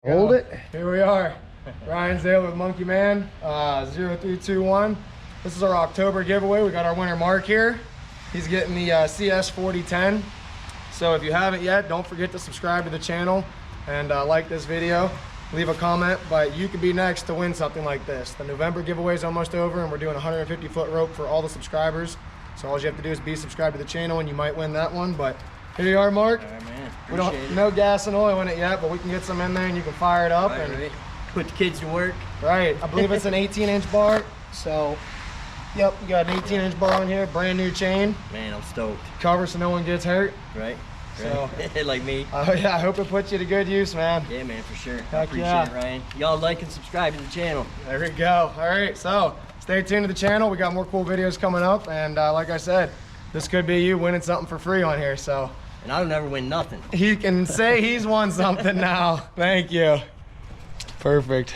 Hold it. Here we are. Ryan Zale with Monkey Man, 0321. This is our October giveaway. We got our winner Mark here. He's getting the CS 4010. So if you haven't yet, don't forget to subscribe to the channel and like this video. Leave a comment, but you could be next to win something like this. The November giveaway is almost over and we're doing a 150-foot rope for all the subscribers. So all you have to do is be subscribed to the channel and you might win that one. But here you are, Mark. All right, man. We don't no gas and oil in it yet, but we can get some in there and you can fire it up. Right. Put the kids to work. Right. I believe it's an 18-inch bar. So, yep, we got an 18-inch bar in here, brand new chain. Man, I'm stoked. Cover so no one gets hurt. Right. So, like me. Oh yeah, I hope it puts you to good use, man. Yeah, man, for sure. I Heck appreciate yeah. it, Ryan. Y'all like and subscribe to the channel. There we go. All right, so stay tuned to the channel. We got more cool videos coming up, and like I said, this could be you winning something for free on here. So. And I don't ever win nothing. He can say he's won something now. Thank you. Perfect.